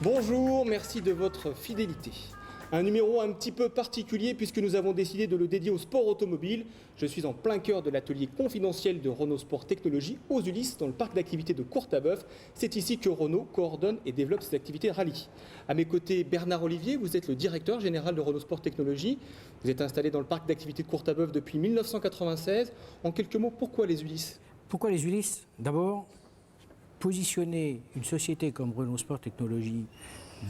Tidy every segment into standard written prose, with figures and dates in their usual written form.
Bonjour, merci de votre fidélité. Un numéro un petit peu particulier puisque nous avons décidé de le dédier au sport automobile. Je suis en plein cœur de l'atelier confidentiel de Renault Sport Technologies aux Ulysses dans le parc d'activités de Courtabœuf. C'est ici que Renault coordonne et développe ses activités rallye. À mes côtés, Bernard Olivier, vous êtes le directeur général de Renault Sport Technologies. Vous êtes installé dans le parc d'activités de Courtabœuf depuis 1996. En quelques mots, pourquoi les Ulysses ? Pourquoi les Ulysses ? D'abord, positionner une société comme Renault Sport Technologies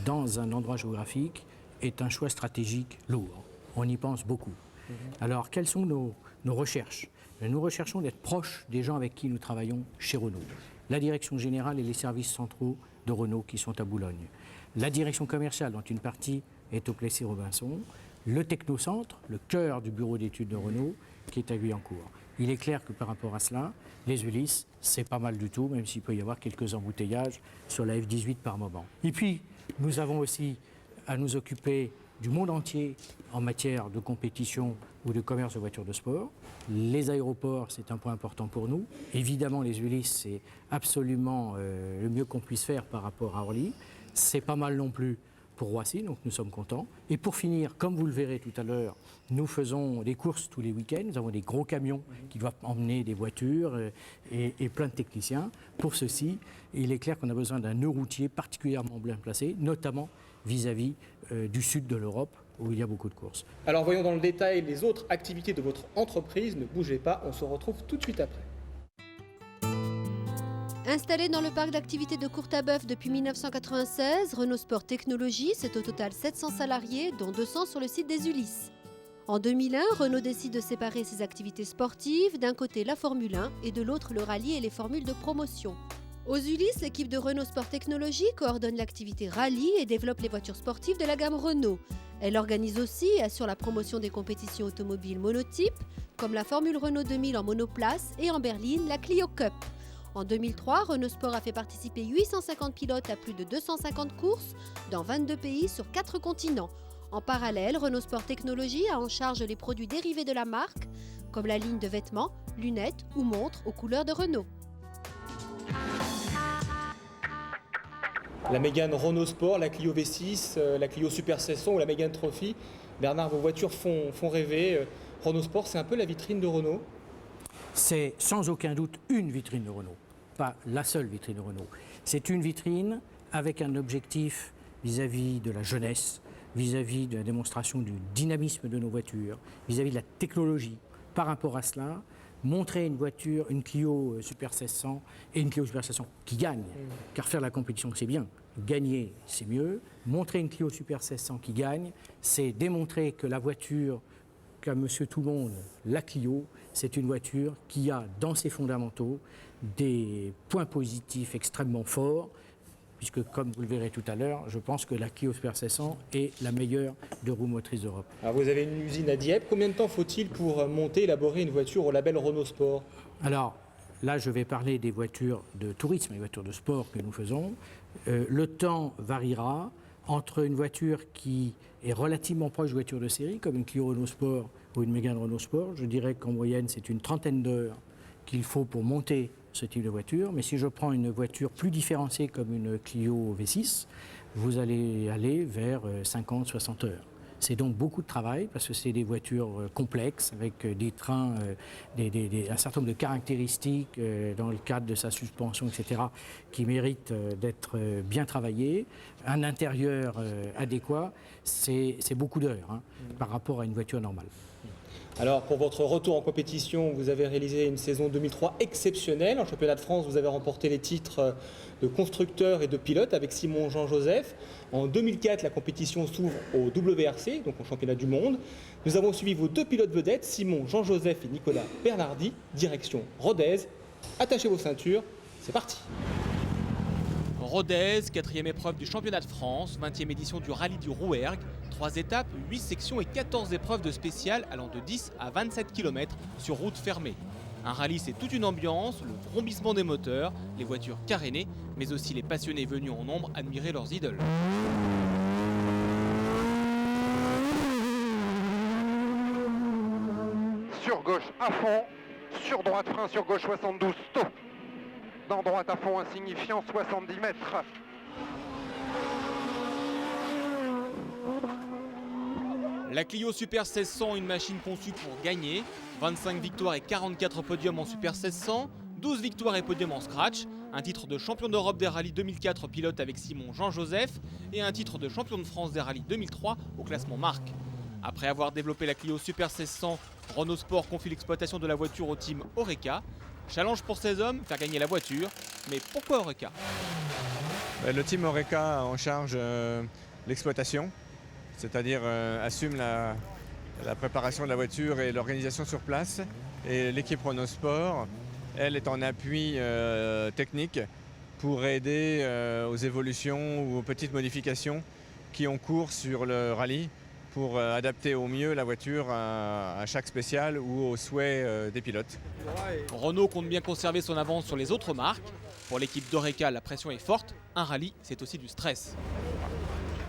dans un endroit géographique est un choix stratégique lourd. On y pense beaucoup. Alors, quelles sont nos recherches ? Nous recherchons d'être proches des gens avec qui nous travaillons chez Renault. La direction générale et les services centraux de Renault qui sont à Boulogne. La direction commerciale, dont une partie est au Plessis-Robinson. Le technocentre, le cœur du bureau d'études de Renault, qui est à Guyancourt. Il est clair que par rapport à cela, les Ulysses, c'est pas mal du tout, même s'il peut y avoir quelques embouteillages sur la F18 par moment. Et puis, nous avons aussi à nous occuper du monde entier en matière de compétition ou de commerce de voitures de sport. Les aéroports, c'est un point important pour nous. Évidemment, les Ulysses, c'est absolument le mieux qu'on puisse faire par rapport à Orly. C'est pas mal non plus pour Roissy, donc nous sommes contents. Et pour finir, comme vous le verrez tout à l'heure, nous faisons des courses tous les week-ends. Nous avons des gros camions qui doivent emmener des voitures et plein de techniciens. Pour ceci, il est clair qu'on a besoin d'un nœud routier particulièrement bien placé, notamment vis-à-vis du sud de l'Europe, où il y a beaucoup de courses. Alors voyons dans le détail les autres activités de votre entreprise. Ne bougez pas, on se retrouve tout de suite après. Installé dans le parc d'activités de Courtabœuf depuis 1996, Renault Sport Technologies, c'est au total 700 salariés, dont 200 sur le site des Ulysses. En 2001, Renault décide de séparer ses activités sportives, d'un côté la Formule 1 et de l'autre le rallye et les formules de promotion. Aux Ulysses, l'équipe de Renault Sport Technologies coordonne l'activité rallye et développe les voitures sportives de la gamme Renault. Elle organise aussi et assure la promotion des compétitions automobiles monotypes, comme la Formule Renault 2000 en monoplace et en berline la Clio Cup. En 2003, Renault Sport a fait participer 850 pilotes à plus de 250 courses dans 22 pays sur 4 continents. En parallèle, Renault Sport Technologies a en charge les produits dérivés de la marque, comme la ligne de vêtements, lunettes ou montres aux couleurs de Renault. La Mégane Renault Sport, la Clio V6, la Clio Super 600 ou la Mégane Trophy. Bernard, vos voitures font rêver. Renault Sport, c'est un peu la vitrine de Renault. C'est sans aucun doute une vitrine de Renault, pas la seule vitrine de Renault. C'est une vitrine avec un objectif vis-à-vis de la jeunesse, vis-à-vis de la démonstration du dynamisme de nos voitures, vis-à-vis de la technologie. Par rapport à cela, montrer une voiture, une Clio Super 1600 et une Clio Super 1600 qui gagne, car faire la compétition c'est bien, gagner c'est mieux. Montrer une Clio Super 1600 qui gagne, c'est démontrer que la voiture qu'a Monsieur Tout-le-Monde, la Clio, c'est une voiture qui a dans ses fondamentaux des points positifs extrêmement forts, puisque comme vous le verrez tout à l'heure, je pense que la Clio Super 600 est la meilleure de roues motrices d'Europe. Alors vous avez une usine à Dieppe. Combien de temps faut-il pour monter, élaborer une voiture au label Renault Sport ? Alors, là, je vais parler des voitures de tourisme, les voitures de sport que nous faisons. Le temps variera entre une voiture qui est relativement proche de voiture de série, comme une Clio Renault Sport ou une Mégane Renault Sport. Je dirais qu'en moyenne, c'est une trentaine d'heures qu'il faut pour monter ce type de voiture. Mais si je prends une voiture plus différenciée comme une Clio V6, vous allez aller vers 50-60 heures. C'est donc beaucoup de travail parce que c'est des voitures complexes avec des trains, un certain nombre de caractéristiques dans le cadre de sa suspension, etc., qui méritent d'être bien travaillées. Un intérieur adéquat, c'est beaucoup d'heures par rapport à une voiture normale. Alors, pour votre retour en compétition, vous avez réalisé une saison 2003 exceptionnelle. En championnat de France, vous avez remporté les titres de constructeur et de pilote avec Simon Jean-Joseph. En 2004, la compétition s'ouvre au WRC, donc au championnat du monde. Nous avons suivi vos deux pilotes vedettes, Simon Jean-Joseph et Nicolas Bernardi, direction Rodez. Attachez vos ceintures, c'est parti. Rodez, 4e épreuve du championnat de France, 20e édition du rallye du Rouergue. 3 étapes, 8 sections et 14 épreuves de spécial allant de 10 à 27 km sur route fermée. Un rallye, c'est toute une ambiance, le vrombissement des moteurs, les voitures carénées, mais aussi les passionnés venus en nombre admirer leurs idoles. Sur gauche à fond, sur droite frein sur gauche 72, stop. Dans droite à fond insignifiant 70 mètres. La Clio Super 1600, une machine conçue pour gagner. 25 victoires et 44 podiums en Super 1600, 12 victoires et podiums en scratch, un titre de champion d'Europe des rallyes 2004 pilote avec Simon Jean-Joseph et un titre de champion de France des rallyes 2003 au classement marque. Après avoir développé la Clio Super 1600, Renault Sport confie l'exploitation de la voiture au team Oreca. Challenge pour ces hommes, faire gagner la voiture. Mais pourquoi Oreca ? Le team Oreca a en charge l'exploitation, c'est-à-dire assume la préparation de la voiture et l'organisation sur place. Et l'équipe Renault Sport, elle, est en appui technique pour aider aux évolutions ou aux petites modifications qui ont cours sur le rallye pour adapter au mieux la voiture à chaque spécial ou aux souhaits des pilotes. Renault compte bien conserver son avance sur les autres marques. Pour l'équipe d'Oreca, la pression est forte. Un rallye, c'est aussi du stress.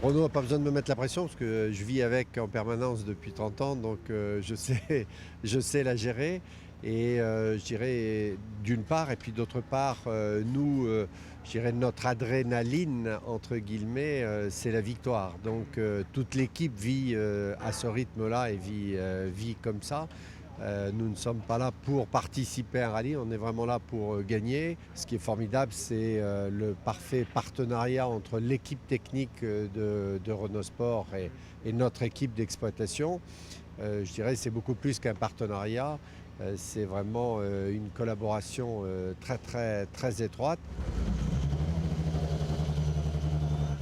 Renault n'a pas besoin de me mettre la pression parce que je vis avec en permanence depuis 30 ans, donc je sais la gérer. Et je dirais d'une part, et puis d'autre part, nous, je dirais notre adrénaline, entre guillemets, c'est la victoire. Donc toute l'équipe vit à ce rythme-là et vit comme ça. Nous ne sommes pas là pour participer à un rallye, on est vraiment là pour gagner. Ce qui est formidable, c'est le parfait partenariat entre l'équipe technique de Renault Sport et notre équipe d'exploitation. Je dirais que c'est beaucoup plus qu'un partenariat. C'est vraiment une collaboration très étroite.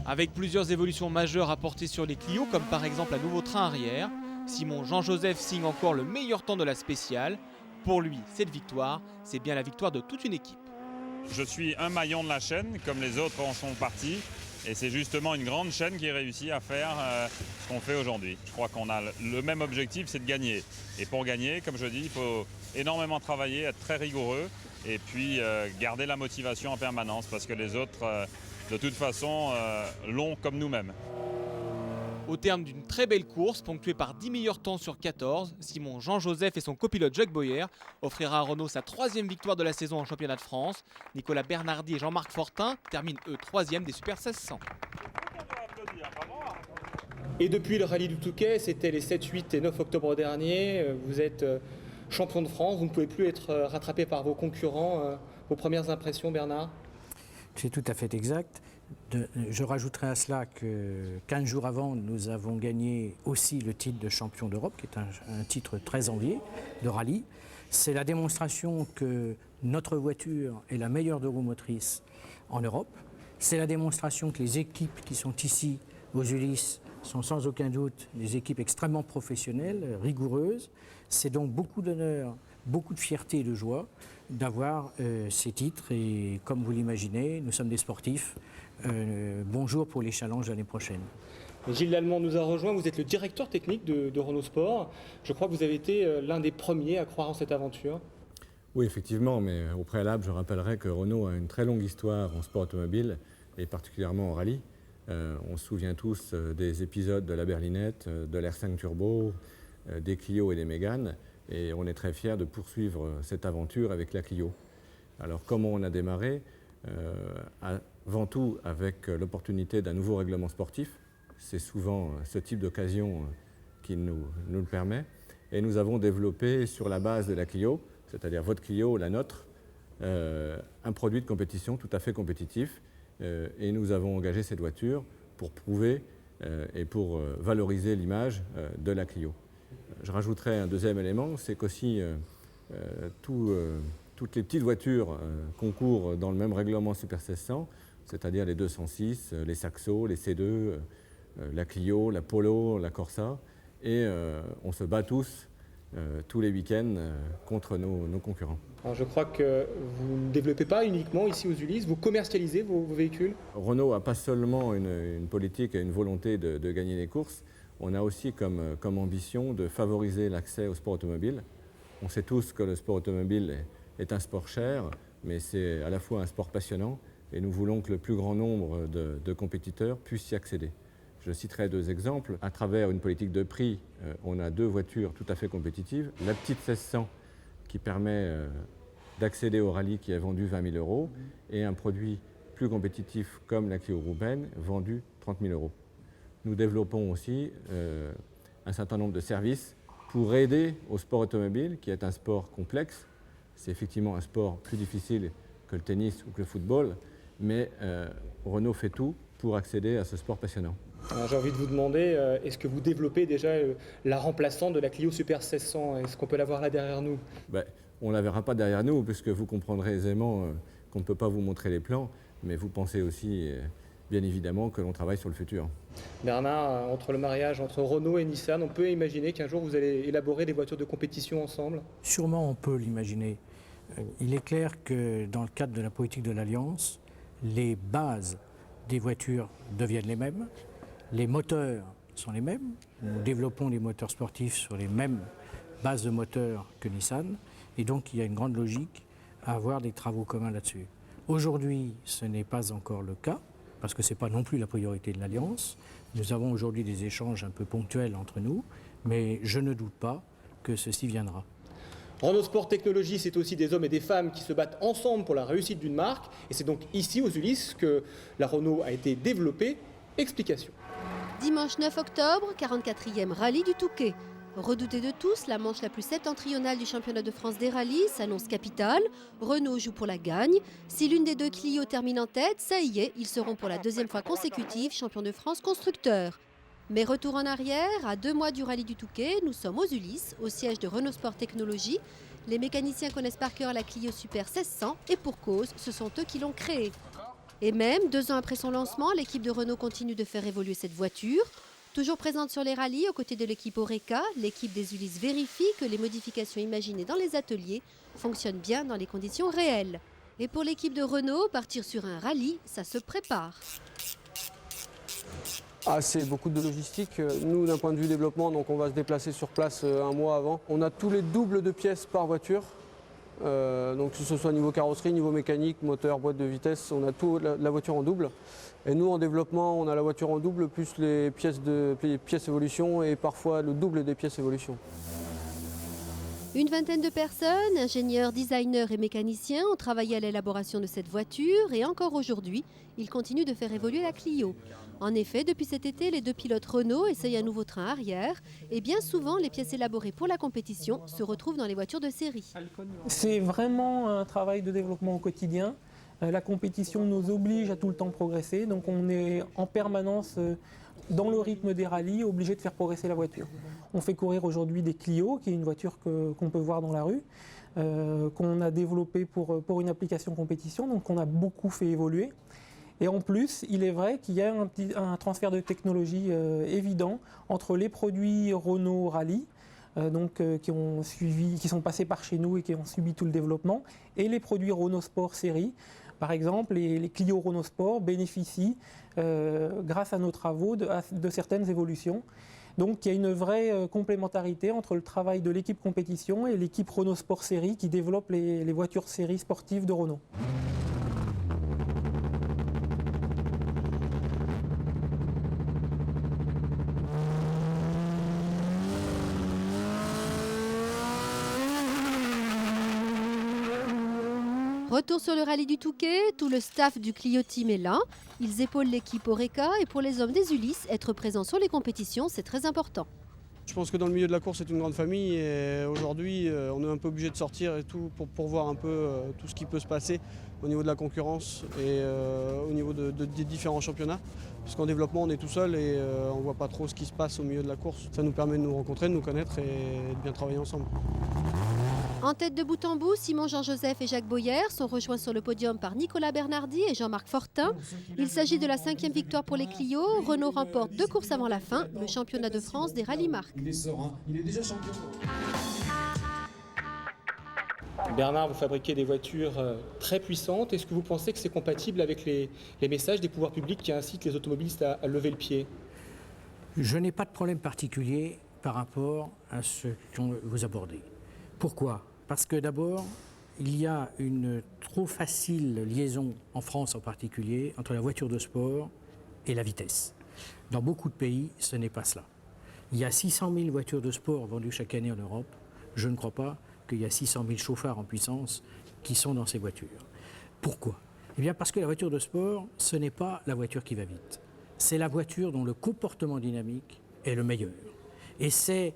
Avec plusieurs évolutions majeures apportées sur les Clio, comme par exemple un nouveau train arrière, Simon Jean-Joseph signe encore le meilleur temps de la spéciale. Pour lui, cette victoire, c'est bien la victoire de toute une équipe. Je suis un maillon de la chaîne, comme les autres en sont partis. Et c'est justement une grande chaîne qui réussit à faire ce qu'on fait aujourd'hui. Je crois qu'on a le même objectif, c'est de gagner. Et pour gagner, comme je dis, il faut énormément travailler, être très rigoureux et puis garder la motivation en permanence parce que les autres, de toute façon, l'ont comme nous-mêmes. Au terme d'une très belle course, ponctuée par 10 meilleurs temps sur 14, Simon Jean-Joseph et son copilote Jacques Boyer offrira à Renault sa 3e victoire de la saison en championnat de France. Nicolas Bernardi et Jean-Marc Fortin terminent eux 3e des Super 1600. Et depuis le rallye du Touquet, c'était les 7, 8 et 9 octobre dernier, vous êtes champion de France, vous ne pouvez plus être rattrapé par vos concurrents. Vos premières impressions, Bernard ? C'est tout à fait exact. Je rajouterai à cela que 15 jours avant, nous avons gagné aussi le titre de champion d'Europe, qui est un titre très envié de rallye. C'est la démonstration que notre voiture est la meilleure de roues motrices en Europe. C'est la démonstration que les équipes qui sont ici aux Ulysses sont sans aucun doute des équipes extrêmement professionnelles, rigoureuses. C'est donc beaucoup d'honneur, beaucoup de fierté et de joie d'avoir ces titres. Et comme vous l'imaginez, nous sommes des sportifs. Bonjour pour les challenges l'année prochaine. Gilles Lallemand nous a rejoint, vous êtes le directeur technique de Renault Sport. Je crois que vous avez été l'un des premiers à croire en cette aventure. Oui, effectivement, mais au préalable, je rappellerai que Renault a une très longue histoire en sport automobile, et particulièrement en rallye. On se souvient tous des épisodes de la berlinette, de l'R5 Turbo, des Clio et des Mégane, et on est très fiers de poursuivre cette aventure avec la Clio. Alors comment on a démarré ? Avant tout avec l'opportunité d'un nouveau règlement sportif. C'est souvent ce type d'occasion qui nous le permet. Et nous avons développé sur la base de la Clio, c'est-à-dire votre Clio, la nôtre, un produit de compétition tout à fait compétitif. Et nous avons engagé cette voiture pour prouver et pour valoriser l'image de la Clio. Je rajouterai un deuxième élément, c'est qu'aussi toutes les petites voitures concourent dans le même règlement Super 1600, c'est-à-dire les 206, les Saxo, les C2, la Clio, la Polo, la Corsa. Et on se bat tous tous les week-ends contre nos concurrents. Alors je crois que vous ne développez pas uniquement ici aux Ulysse, vous commercialisez vos véhicules. Renault n'a pas seulement une politique et une volonté de gagner les courses, on a aussi comme ambition de favoriser l'accès au sport automobile. On sait tous que le sport automobile est un sport cher, mais c'est à la fois un sport passionnant et nous voulons que le plus grand nombre de compétiteurs puissent y accéder. Je citerai 2 exemples. À travers une politique de prix, on a 2 voitures tout à fait compétitives. La petite 1600 qui permet d'accéder au rallye qui est vendu 20 000 € et un produit plus compétitif comme la Clio Roubaix vendu 30 000 €. Nous développons aussi un certain nombre de services pour aider au sport automobile qui est un sport complexe. C'est effectivement un sport plus difficile que le tennis ou que le football, mais Renault fait tout pour accéder à ce sport passionnant. J'ai envie de vous demander, est-ce que vous développez déjà la remplaçante de la Clio Super 1600 ? Est-ce qu'on peut la voir là derrière nous ? On ne la verra pas derrière nous, puisque vous comprendrez aisément qu'on ne peut pas vous montrer les plans, mais vous pensez aussi, bien évidemment, que l'on travaille sur le futur. Bernard, entre le mariage entre Renault et Nissan, on peut imaginer qu'un jour vous allez élaborer des voitures de compétition ensemble ? Sûrement on peut l'imaginer. Il est clair que dans le cadre de la politique de l'Alliance, les bases des voitures deviennent les mêmes. Les moteurs sont les mêmes. Nous développons les moteurs sportifs sur les mêmes bases de moteurs que Nissan. Et donc, il y a une grande logique à avoir des travaux communs là-dessus. Aujourd'hui, ce n'est pas encore le cas, parce que ce n'est pas non plus la priorité de l'Alliance. Nous avons aujourd'hui des échanges un peu ponctuels entre nous, mais je ne doute pas que ceci viendra. Renault Sport Technologie, c'est aussi des hommes et des femmes qui se battent ensemble pour la réussite d'une marque. Et c'est donc ici, aux Ulysse, que la Renault a été développée. Explication. Dimanche 9 octobre, 44e rallye du Touquet. Redoutée de tous, la manche la plus septentrionale du championnat de France des rallyes s'annonce capitale. Renault joue pour la gagne. Si l'une des 2 Clio termine en tête, ça y est, ils seront pour la 2e fois consécutive champions de France constructeurs. Mais retour en arrière, à 2 mois du rallye du Touquet, nous sommes aux Ulysse, au siège de Renault Sport Technologie. Les mécaniciens connaissent par cœur la Clio Super 1600 et pour cause, ce sont eux qui l'ont créée. Et même, 2 ans après son lancement, l'équipe de Renault continue de faire évoluer cette voiture. Toujours présente sur les rallyes, aux côtés de l'équipe Oreca, l'équipe des Ulysse vérifie que les modifications imaginées dans les ateliers fonctionnent bien dans les conditions réelles. Et pour l'équipe de Renault, partir sur un rallye, ça se prépare. C'est beaucoup de logistique. Nous, d'un point de vue développement, donc on va se déplacer sur place 1 mois avant. On a tous les doubles de pièces par voiture. Donc que ce soit niveau carrosserie, niveau mécanique, moteur, boîte de vitesse, on a tout la voiture en double. Et nous en développement, on a la voiture en double plus les pièces évolution et parfois le double des pièces évolution. Une vingtaine de personnes, ingénieurs, designers et mécaniciens, ont travaillé à l'élaboration de cette voiture et encore aujourd'hui, ils continuent de faire évoluer la Clio. En effet, depuis cet été, les 2 pilotes Renault essayent un nouveau train arrière et bien souvent, les pièces élaborées pour la compétition se retrouvent dans les voitures de série. C'est vraiment un travail de développement au quotidien. La compétition nous oblige à tout le temps progresser, donc on est en permanence dans le rythme des rallyes, obligé de faire progresser la voiture. On fait courir aujourd'hui des Clio, qui est une voiture qu'on peut voir dans la rue, qu'on a développée pour une application compétition, donc on a beaucoup fait évoluer. Et en plus, il est vrai qu'il y a un transfert de technologie évident entre les produits Renault Rallye, qui sont passés par chez nous et qui ont subi tout le développement, et les produits Renault Sport série. Par exemple, les Clio Renault Sport bénéficient, grâce à nos travaux, de certaines évolutions. Donc il y a une vraie complémentarité entre le travail de l'équipe compétition et l'équipe Renault Sport série qui développe les voitures série sportives de Renault. Retour sur le rallye du Touquet, tout le staff du Clio Team est là. Ils épaulent l'équipe Oreca et pour les hommes des Ulysse, être présents sur les compétitions, c'est très important. Je pense que dans le milieu de la course, c'est une grande famille et aujourd'hui, on est un peu obligé de sortir et tout pour voir un peu tout ce qui peut se passer au niveau de la concurrence et au niveau des différents championnats. Parce qu'en développement, on est tout seul et on ne voit pas trop ce qui se passe au milieu de la course. Ça nous permet de nous rencontrer, de nous connaître et de bien travailler ensemble. En tête de bout en bout, Simon Jean-Joseph et Jacques Boyer sont rejoints sur le podium par Nicolas Bernardi et Jean-Marc Fortin. Il s'agit de la 5e victoire pour les Clio. Renault remporte 2 courses avant la fin, le championnat de France des rallyes marques. Il est serein, il est déjà champion. Bernard, vous fabriquez des voitures très puissantes. Est-ce que vous pensez que c'est compatible avec les messages des pouvoirs publics qui incitent les automobilistes à lever le pied? Je n'ai pas de problème particulier par rapport à ce que vous abordez. Pourquoi? Parce que d'abord, il y a une trop facile liaison, en France en particulier, entre la voiture de sport et la vitesse. Dans beaucoup de pays, ce n'est pas cela. Il y a 600 000 voitures de sport vendues chaque année en Europe. Je ne crois pas qu'il y a 600 000 chauffards en puissance qui sont dans ces voitures. Pourquoi? Eh bien parce que la voiture de sport, ce n'est pas la voiture qui va vite. C'est la voiture dont le comportement dynamique est le meilleur. Et c'est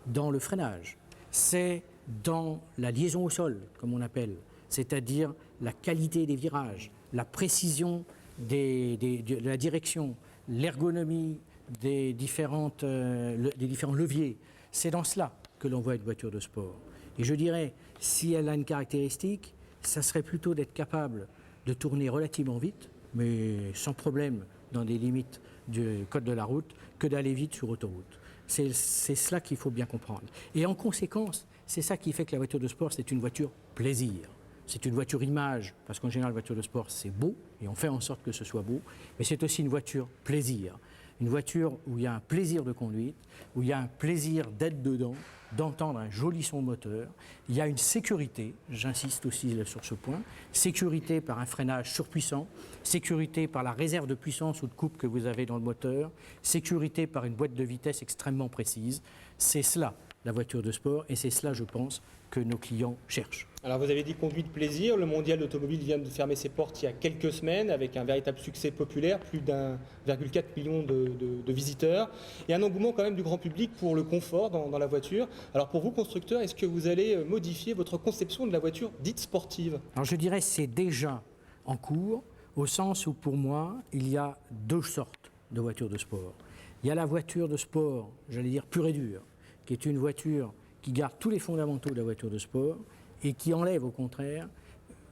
dans le freinage, c'est dans la liaison au sol, comme on appelle, c'est-à-dire la qualité des virages, la précision de la direction, l'ergonomie des différents leviers. C'est dans cela que l'on voit une voiture de sport. Et je dirais, si elle a une caractéristique, ça serait plutôt d'être capable de tourner relativement vite, mais sans problème dans des limites du code de la route, que d'aller vite sur autoroute. C'est cela qu'il faut bien comprendre. Et en conséquence, c'est ça qui fait que la voiture de sport, c'est une voiture plaisir. C'est une voiture image, parce qu'en général, la voiture de sport, c'est beau, et on fait en sorte que ce soit beau, mais c'est aussi une voiture plaisir. Une voiture où il y a un plaisir de conduite, où il y a un plaisir d'être dedans, d'entendre un joli son moteur. Il y a une sécurité, j'insiste aussi sur ce point, sécurité par un freinage surpuissant, sécurité par la réserve de puissance ou de coupe que vous avez dans le moteur, sécurité par une boîte de vitesse extrêmement précise. C'est cela, la voiture de sport, et c'est cela, je pense, que nos clients cherchent. Alors vous avez dit conduite plaisir, le mondial d'automobile vient de fermer ses portes il y a quelques semaines avec un véritable succès populaire, plus d'1,4 million de visiteurs et un engouement quand même du grand public pour le confort dans la voiture. Alors pour vous constructeurs, est-ce que vous allez modifier votre conception de la voiture dite sportive? Alors je dirais que c'est déjà en cours, au sens où pour moi, il y a deux sortes de voitures de sport. Il y a la voiture de sport, j'allais dire pure et dure, qui est une voiture qui garde tous les fondamentaux de la voiture de sport et qui enlève au contraire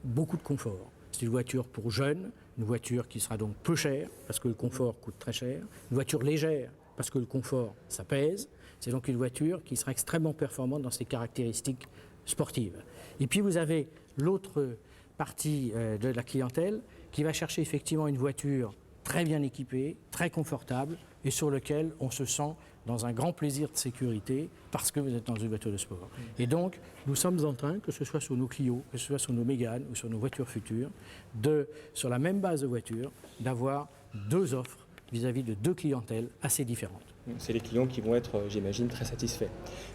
beaucoup de confort. C'est une voiture pour jeunes, une voiture qui sera donc peu chère parce que le confort coûte très cher, une voiture légère parce que le confort ça pèse. C'est donc une voiture qui sera extrêmement performante dans ses caractéristiques sportives. Et puis vous avez l'autre partie de la clientèle qui va chercher effectivement une voiture très bien équipée, très confortable et sur laquelle on se sent dans un grand plaisir de sécurité parce que vous êtes dans une voiture de sport. Et donc, nous sommes en train, que ce soit sur nos Clio, que ce soit sur nos Mégane ou sur nos voitures futures, sur la même base de voiture, d'avoir deux offres vis-à-vis de deux clientèles assez différentes. C'est les clients qui vont être, j'imagine, très satisfaits.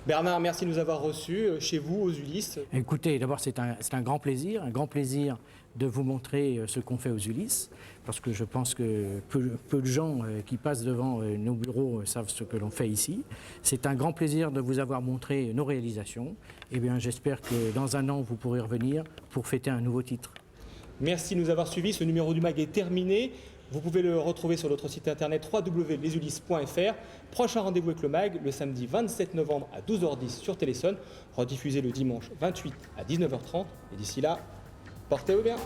Bernard, merci de nous avoir reçus chez vous, aux Ulysse. Écoutez, d'abord, c'est un grand plaisir de vous montrer ce qu'on fait aux Ulysse, parce que je pense que peu de gens qui passent devant nos bureaux savent ce que l'on fait ici. C'est un grand plaisir de vous avoir montré nos réalisations. Eh bien, j'espère que dans un an, vous pourrez revenir pour fêter un nouveau titre. Merci de nous avoir suivis. Ce numéro du MAG est terminé. Vous pouvez le retrouver sur notre site internet www.lesulysse.fr. Prochain rendez-vous avec le MAG, le samedi 27 novembre à 12h10 sur Téléson, rediffusé le dimanche 28 à 19h30. Et d'ici là, portez-vous bien.